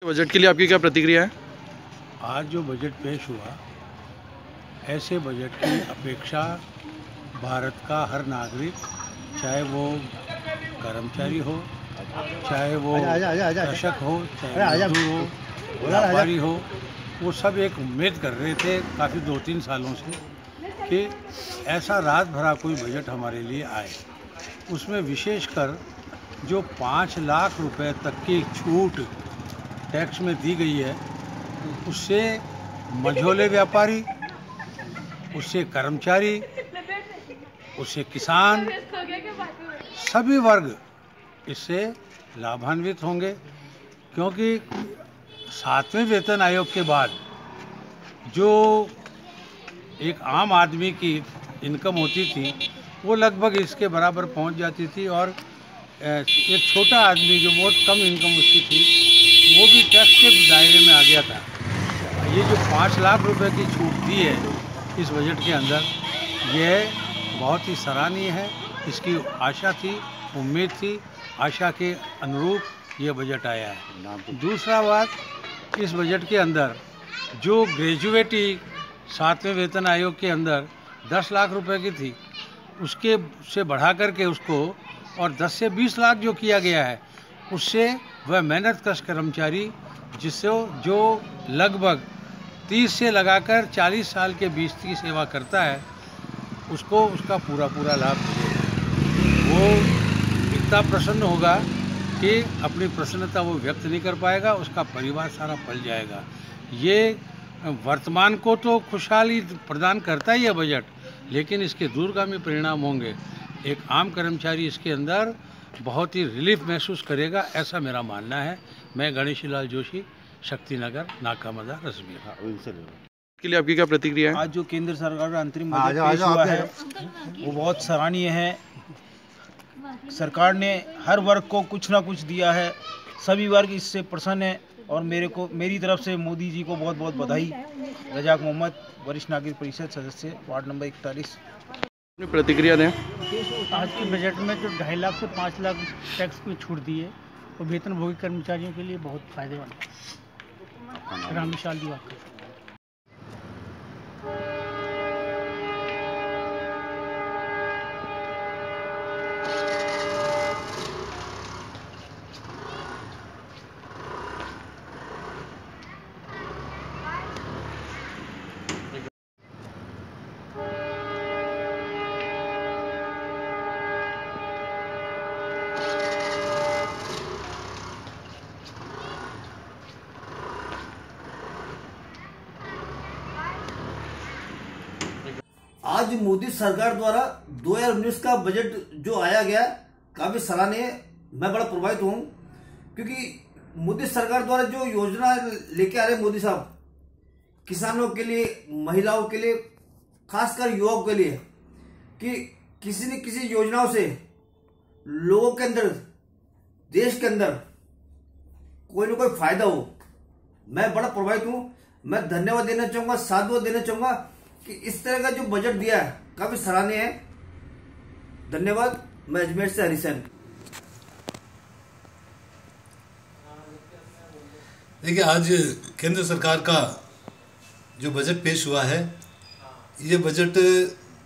Budget के लिए आपकी क्या प्रतिक्रिया है? आज जो बजट पेश हुआ, ऐसे बजट की अपेक्षा भारत का हर नागरिक, चाहे वो कर्मचारी हो, चाहे वो कृषक हो, चाहे मजदूर हो, व्यापारी हो, वो सब एक उम्मीद कर रहे थे काफ़ी 2-3 सालों से कि ऐसा रात भरा कोई बजट हमारे लिए आए। उसमें विशेषकर जो 5 लाख रुपए तक की छूट टैक्स में दी गई है, उससे मझोले व्यापारी, उससे कर्मचारी, उससे किसान, सभी वर्ग इससे लाभान्वित होंगे। क्योंकि 7वें वेतन आयोग के बाद जो एक आम आदमी की इनकम होती थी, वो लगभग इसके बराबर पहुंच जाती थी, और एक छोटा आदमी जो बहुत कम इनकम उसकी थी, वो भी टैक्स के दायरे में आ गया था। ये जो 5 लाख रुपए की छूट दी है इस बजट के अंदर, यह बहुत ही सराहनीय है। इसकी आशा थी, उम्मीद थी, आशा के अनुरूप ये बजट आया है। दूसरा बात, इस बजट के अंदर जो ग्रेजुएटी 7वें वेतन आयोग के अंदर 10 लाख रुपए की थी, उसके से बढ़ा करके उसको और 10 से 20 लाख जो किया गया है, उससे वह मेहनतकश कर्मचारी जिससे जो लगभग 30 से लगाकर 40 साल के बीच की सेवा करता है, उसको उसका पूरा लाभ मिलेगा। वो इतना प्रसन्न होगा कि अपनी प्रसन्नता वो व्यक्त नहीं कर पाएगा, उसका परिवार सारा पल जाएगा। ये वर्तमान को तो खुशहाली प्रदान करता ही है बजट, लेकिन इसके दूरगामी परिणाम होंगे। एक आम कर्मचारी इसके अंदर बहुत ही रिलीफ महसूस करेगा, ऐसा मेरा मानना है। मैं गणेशी लाल जोशी, शक्तिनगर, नाकामदा, रसबिया। के लिए आपकी क्या प्रतिक्रिया है? आज जो केंद्र सरकार का अंतरिम बजट पेश हुआ है, वो बहुत सराहनीय है। सरकार ने हर वर्ग को कुछ ना कुछ दिया है, सभी वर्ग इससे प्रसन्न है, और मेरी तरफ से मोदी जी को बहुत बहुत बधाई। रजाक मोहम्मद, वरिष्ठ नागरिक परिषद सदस्य, वार्ड नंबर 41। अपनी प्रतिक्रिया दें। आज के बजट में जो 2.5 लाख से 5 लाख टैक्स में छूट दी है, वो वेतनभोगी कर्मचारियों के लिए बहुत फायदेमंद है। राम विशाल जी बात करते हैं। आज मोदी सरकार द्वारा 2019 का बजट जो आया गया, काफी सराहनीय। मैं बड़ा प्रभावित हूं, क्योंकि मोदी सरकार द्वारा जो योजना लेके आ रहे मोदी साहब, किसानों के लिए, महिलाओं के लिए, खासकर युवाओं के लिए, कि किसी न किसी योजनाओं से लोगों के अंदर, देश के अंदर कोई ना कोई फायदा हो। मैं बड़ा प्रभावित हूं। मैं धन्यवाद देना चाहूंगा, साधुवाद देना चाहूंगा कि इस तरह का जो बजट दिया है, काफी सराहनीय है। धन्यवाद। मैं अजमेर से हरिसेन। देखिए, आज केंद्र सरकार का जो बजट पेश हुआ है, ये बजट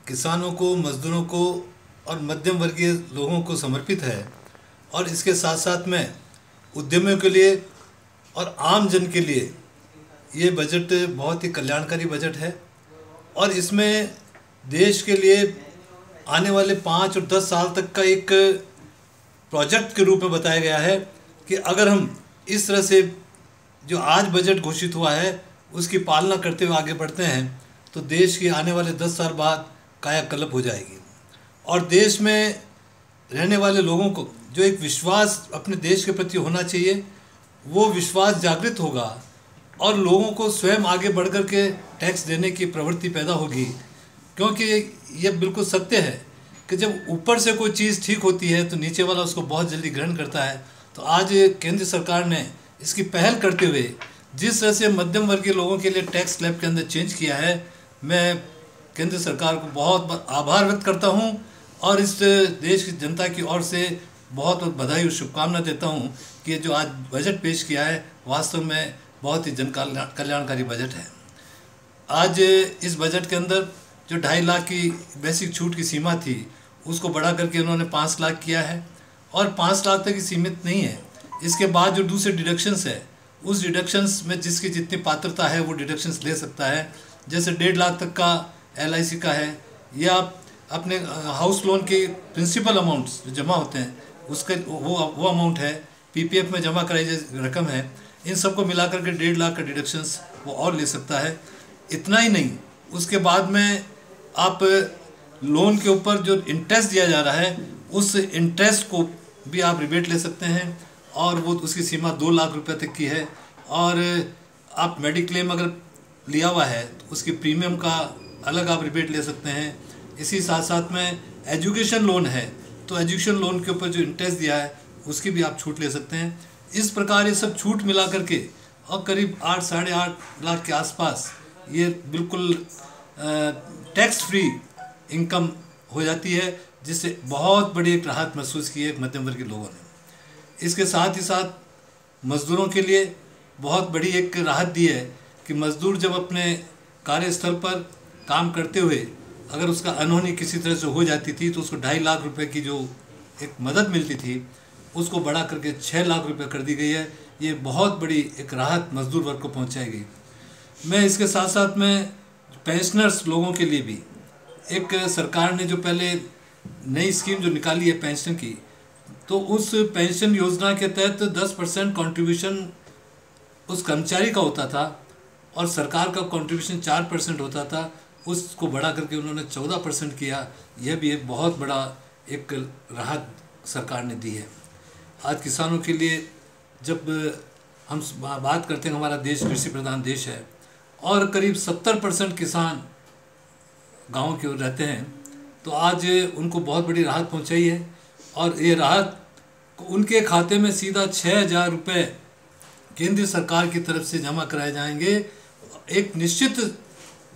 किसानों को, मजदूरों को और मध्यम वर्गीय लोगों को समर्पित है, और इसके साथ साथ में उद्यमियों के लिए और आम जन के लिए ये बजट बहुत ही कल्याणकारी बजट है। और इसमें देश के लिए आने वाले 5 और 10 साल तक का एक प्रोजेक्ट के रूप में बताया गया है कि अगर हम इस तरह से जो आज बजट घोषित हुआ है उसकी पालना करते हुए आगे बढ़ते हैं, तो देश की आने वाले 10 साल बाद कायाकल्प हो जाएगी। और देश में रहने वाले लोगों को जो एक विश्वास अपने देश के प्रति होना चाहिए, वो विश्वास जागृत होगा, और लोगों को स्वयं आगे बढ़ कर के टैक्स देने की प्रवृत्ति पैदा होगी। क्योंकि ये बिल्कुल सत्य है कि जब ऊपर से कोई चीज़ ठीक होती है तो नीचे वाला उसको बहुत जल्दी ग्रहण करता है। तो आज केंद्र सरकार ने इसकी पहल करते हुए जिस तरह से मध्यम वर्गीय लोगों के लिए टैक्स स्लैब के अंदर चेंज किया है, मैं केंद्र सरकार को बहुत आभार व्यक्त करता हूं, और इस देश की जनता की ओर से बहुत बहुत बधाई और शुभकामना देता हूँ कि जो आज बजट पेश किया है वास्तव में बहुत ही जन कल्याणकारी बजट है। आज इस बजट के अंदर जो 2.5 लाख की बेसिक छूट की सीमा थी उसको बढ़ा करके उन्होंने 5 लाख किया है, और 5 लाख तक ही सीमित नहीं है। इसके बाद जो दूसरे डिडक्शंस है उस डिडक्शंस में जिसकी जितनी पात्रता है वो डिडक्शंस ले सकता है। जैसे 1.5 लाख तक का LIC का है, या अपने हाउस लोन के प्रिंसिपल अमाउंट्स जो जमा होते हैं उसका वो अमाउंट है, PPF में जमा कराई जो रकम है, इन सबको मिलाकर के 1.5 लाख का डिडक्शंस वो और ले सकता है। इतना ही नहीं, उसके बाद में आप लोन के ऊपर जो इंटरेस्ट दिया जा रहा है उस इंटरेस्ट को भी आप रिबेट ले सकते हैं, और वो उसकी सीमा 2 लाख रुपए तक की है। और आप मेडिक्लेम अगर लिया हुआ है तो उसकी प्रीमियम का अलग आप रिबेट ले सकते हैं। इसी साथ साथ में एजुकेशन लोन है तो एजुकेशन लोन के ऊपर जो इंटरेस्ट दिया है उसकी भी आप छूट ले सकते हैं। इस प्रकार ये सब छूट मिला करके और करीब 8 साढ़े 8 लाख के आसपास ये बिल्कुल टैक्स फ्री इनकम हो जाती है, जिससे बहुत बड़ी एक राहत महसूस की है मध्यम वर्गीय लोगों ने। इसके साथ ही साथ मज़दूरों के लिए बहुत बड़ी एक राहत दी है कि मज़दूर जब अपने कार्यस्थल पर काम करते हुए अगर उसका अनहोनी किसी तरह से हो जाती थी तो उसको 2.5 लाख रुपए की जो एक मदद मिलती थी उसको बढ़ा करके 6 लाख रुपए कर दी गई है। ये बहुत बड़ी एक राहत मज़दूर वर्ग को पहुंचाई गई। मैं इसके साथ साथ में पेंशनर्स लोगों के लिए भी एक सरकार ने जो पहले नई स्कीम जो निकाली है पेंशन की, तो उस पेंशन योजना के तहत 10% कंट्रीब्यूशन उस कर्मचारी का होता था और सरकार का कंट्रीब्यूशन 4% होता था, उसको बढ़ा करके उन्होंने 14% किया। यह भी एक बहुत बड़ा एक राहत सरकार ने दी है। आज किसानों के लिए जब हम बात करते हैं, हमारा देश कृषि प्रधान देश है और करीब 70% किसान गाँव के रहते हैं, तो आज उनको बहुत बड़ी राहत पहुंचाई है। और ये राहत उनके खाते में सीधा 6,000 रुपये केंद्र सरकार की तरफ से जमा कराए जाएंगे। एक निश्चित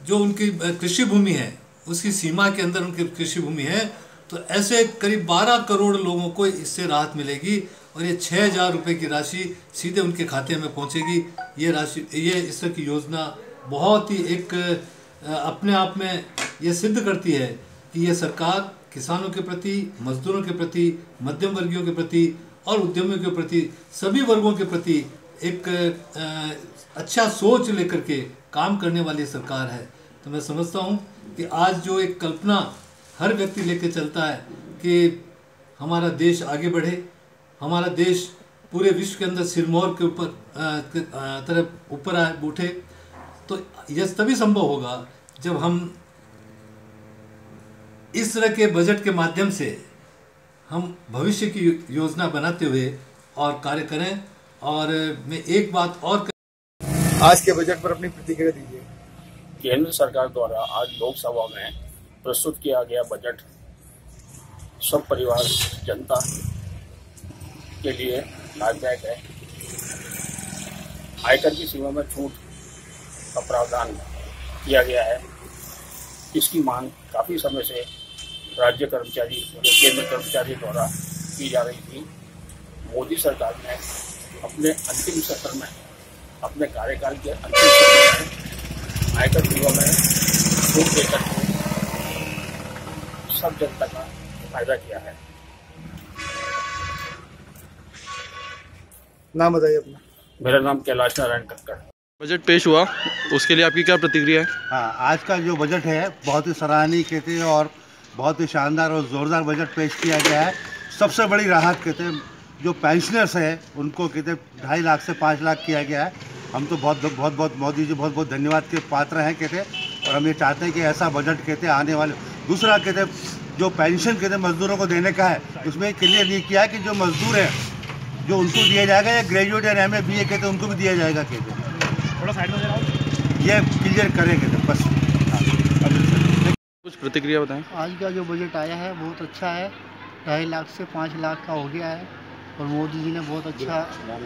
जो उनकी कृषि भूमि है उसकी सीमा के अंदर उनकी कृषि भूमि है, तो ऐसे करीब 12 करोड़ लोगों को इससे राहत मिलेगी और ये 6,000 रुपये की राशि सीधे उनके खाते में पहुंचेगी। ये राशि, ये इस तरह की योजना बहुत ही एक अपने आप में ये सिद्ध करती है कि ये सरकार किसानों के प्रति, मजदूरों के प्रति, मध्यम वर्गीयों के प्रति और उद्यमियों के प्रति, सभी वर्गों के प्रति एक अच्छा सोच लेकर के काम करने वाली सरकार है। तो मैं समझता हूँ कि आज जो एक कल्पना हर व्यक्ति लेके चलता है कि हमारा देश आगे बढ़े, हमारा देश पूरे विश्व के अंदर सिरमौर के ऊपर तरफ ऊपर आए उठे, तो यह तभी संभव होगा जब हम इस तरह के बजट के माध्यम से हम भविष्य की योजना बनाते हुए और कार्य करें। और मैं एक बात और आज के बजट पर अपनी प्रतिक्रिया दीजिए। केंद्र सरकार द्वारा आज लोकसभा में प्रस्तुत किया गया बजट सब परिवार जनता के लिए लाभदायक है। आयकर की सीमा में छूट का प्रावधान किया गया है। इसकी मांग काफ़ी समय से राज्य कर्मचारी और केंद्र कर्मचारी द्वारा की जा रही थी। मोदी सरकार ने अपने अंतिम सत्र में, अपने कार्यकाल के अंतिम सत्र में आयकर सीमा में छूट देकर सब जनता का फायदा किया है। नाम बताइए अपना। मेरा नाम कैलाश नारायण कक्कड़। बजट पेश हुआ, उसके लिए आपकी क्या प्रतिक्रिया है? हाँ, आज का जो बजट है बहुत ही सराहनीय कहते हैं और बहुत ही शानदार और ज़ोरदार बजट पेश किया गया है। सबसे बड़ी राहत कहते हैं जो पेंशनर्स है उनको कहते हैं 2.5 लाख से 5 लाख किया गया है। हम तो बहुत मोदी जी बहुत धन्यवाद के पात्र हैं कहते हैं, और हम ये चाहते हैं कि ऐसा बजट कहते हैं आने वाले। दूसरा कहते हैं जो पेंशन कहते हैं मजदूरों को देने का है, उसमें क्लियर नहीं किया है कि जो मजदूर हैं जो उनको दिया जाएगा या ग्रेजुएट या MA BA कहते हैं उनको भी दिया जाएगा कहते हैं। थोड़ा साइड में जाओ, ये क्लियर करेंगे तो बस। कुछ प्रतिक्रिया बताएं। आज का जो बजट आया है बहुत अच्छा है। 2.5 लाख से 5 लाख का हो गया है और मोदी जी ने बहुत अच्छा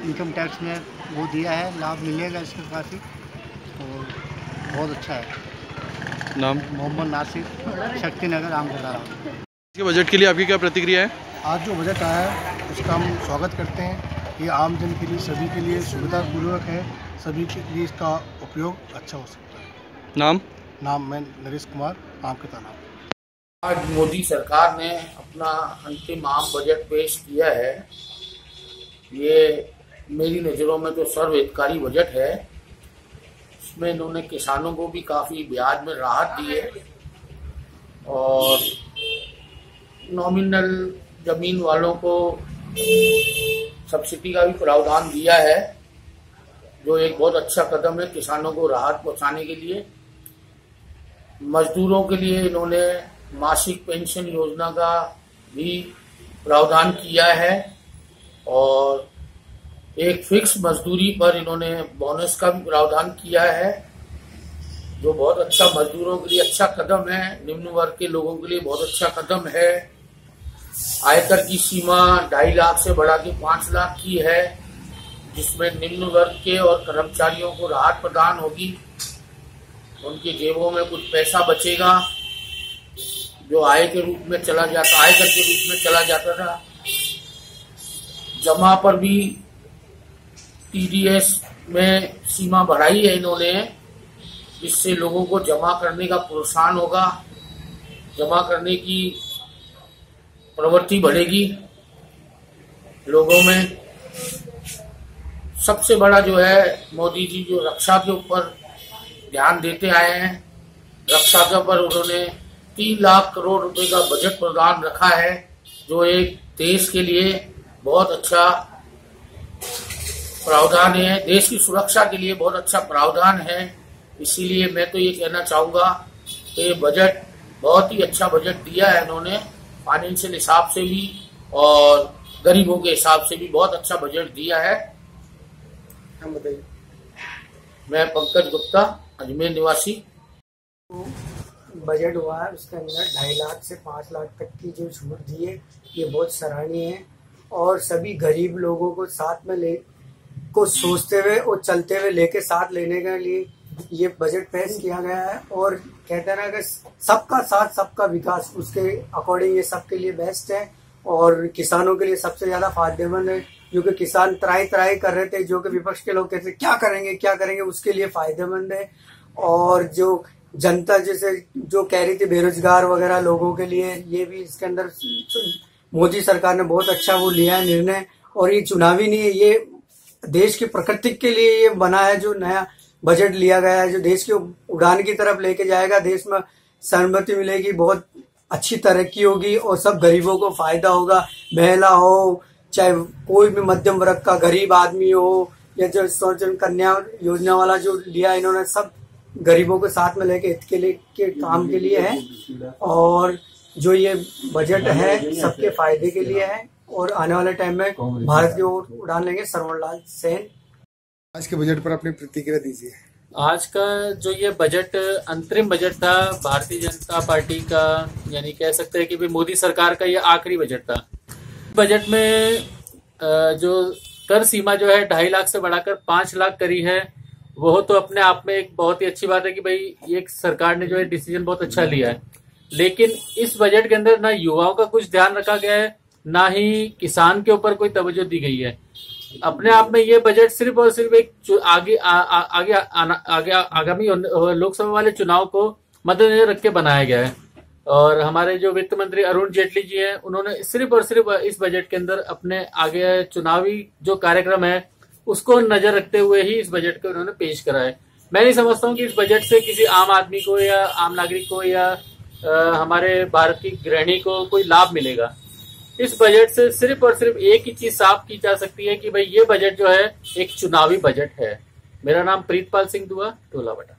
इनकम टैक्स में वो दिया है, लाभ मिलेगा इसका काफ़ी और बहुत अच्छा है। नाम? मोहम्मद नासिर, शक्ति नगर, आमगढ़। इसके बजट के लिए आपकी क्या प्रतिक्रिया है? आज जो बजट आया है उसका हम स्वागत करते हैं। ये आम जन के लिए, सभी के लिए सुविधापूर्वक है, सभी के लिए इसका उपयोग अच्छा हो सकता है। नाम मैं नरेश कुमार, आम के तालाब। आज मोदी सरकार ने अपना अंतिम आम बजट पेश किया है। ये मेरी नज़रों में तो सर्वहितकारी बजट है। इसमें इन्होंने किसानों को भी काफ़ी ब्याज में राहत दी है और नॉमिनल जमीन वालों को सब्सिडी का भी प्रावधान दिया है, जो एक बहुत अच्छा कदम है किसानों को राहत पहुंचाने के लिए। मजदूरों के लिए इन्होंने मासिक पेंशन योजना का भी प्रावधान किया है और एक फिक्स मजदूरी पर इन्होंने बोनस का भी प्रावधान किया है, जो बहुत अच्छा मजदूरों के लिए अच्छा कदम है। निम्न वर्ग के लोगों के लिए बहुत अच्छा कदम है। आयकर की सीमा 2.5 लाख से बढ़ा के 5 लाख की है, जिसमें निम्न वर्ग के और कर्मचारियों को राहत प्रदान होगी। उनकी जेबों में कुछ पैसा बचेगा जो आयकर के रूप में चला जाता था। जमा पर भी TDS में सीमा बढ़ाई है इन्होंने, इससे लोगों को जमा करने का प्रोत्साहन होगा, जमा करने की प्रवृत्ति बढ़ेगी लोगों में। सबसे बड़ा जो है, मोदी जी जो रक्षा के ऊपर ध्यान देते आए हैं, रक्षा के ऊपर उन्होंने 3 लाख करोड़ रुपए का बजट प्रदान रखा है, जो एक देश के लिए बहुत अच्छा प्रावधान है, देश की सुरक्षा के लिए बहुत अच्छा प्रावधान है। इसीलिए मैं तो ये कहना चाहूँगा कि बजट बहुत ही अच्छा बजट दिया है इन्होंने, फाइनेंशियल हिसाब से भी और गरीबों के हिसाब से भी बहुत अच्छा बजट दिया है। हम बताइए। मैं पंकज गुप्ता, अजमेर निवासी। बजट हुआ है उसके अंदर 2.5 लाख से 5 लाख तक की जो छूट दी है, ये बहुत सराहनीय है और सभी गरीब लोगों को साथ में को सोचते हुए और चलते हुए लेके साथ लेने के लिए ये बजट पेश किया गया है। और कहते हैं ना कि सबका साथ सबका विकास, उसके अकॉर्डिंग ये सबके लिए बेस्ट है और किसानों के लिए सबसे ज्यादा फायदेमंद है, क्योंकि किसान त्राही कर रहे थे, जो कि विपक्ष के लोग कहते क्या करेंगे, उसके लिए फायदेमंद है। और जो जनता जैसे जो कह रही थी बेरोजगार वगैरह लोगों के लिए, ये भी इसके अंदर मोदी सरकार ने बहुत अच्छा वो लिया है निर्णय। और ये चुनावी नहीं है, ये देश की प्रकृति के लिए ये बना है, जो नया बजट लिया गया है, जो देश की उड़ान की तरफ लेके जाएगा। देश में सहमति मिलेगी, बहुत अच्छी तरक्की होगी और सब गरीबों को फायदा होगा। महिला हो, चाहे कोई भी मध्यम वर्ग का गरीब आदमी हो, या जो स्वर्ण कन्या योजना वाला जो लिया इन्होंने, सब गरीबों को साथ में लेके हित के लिए के काम के लिए है। और जो ये बजट है सबके फायदे के लिए है और आने वाले टाइम में भारत की ओर उड़ान लेंगे सरवणलाल सेन। आज के बजट पर अपनी प्रतिक्रिया दीजिए। आज का जो ये बजट अंतरिम बजट था भारतीय जनता पार्टी का, यानी कह सकते हैं कि भी मोदी सरकार का ये आखिरी बजट था। बजट में जो कर सीमा जो है 2.5 लाख से बढ़ाकर 5 लाख करी है, वो तो अपने आप में एक बहुत ही अच्छी बात है कि भाई ये सरकार ने जो है डिसीजन बहुत अच्छा लिया है। लेकिन इस बजट के अंदर ना युवाओं का कुछ ध्यान रखा गया है, ना ही किसान के ऊपर कोई तवज्जो दी गई है। अपने आप में ये बजट सिर्फ और सिर्फ एक आगामी लोकसभा वाले चुनाव को मद्देनजर रख के बनाया गया है। और हमारे जो वित्त मंत्री अरुण जेटली जी हैं, उन्होंने सिर्फ और सिर्फ इस बजट के अंदर अपने आगे चुनावी जो कार्यक्रम है उसको नजर रखते हुए ही इस बजट को उन्होंने पेश करा है। मैं नहीं समझता हूँ कि इस बजट से किसी आम आदमी को या आम नागरिक को या हमारे भारत की गृहिणी को कोई लाभ मिलेगा। इस बजट से सिर्फ और सिर्फ एक ही चीज साफ की जा सकती है कि भाई ये बजट जो है एक चुनावी बजट है। मेरा नाम प्रीतपाल सिंह दुआ, टोला बटा।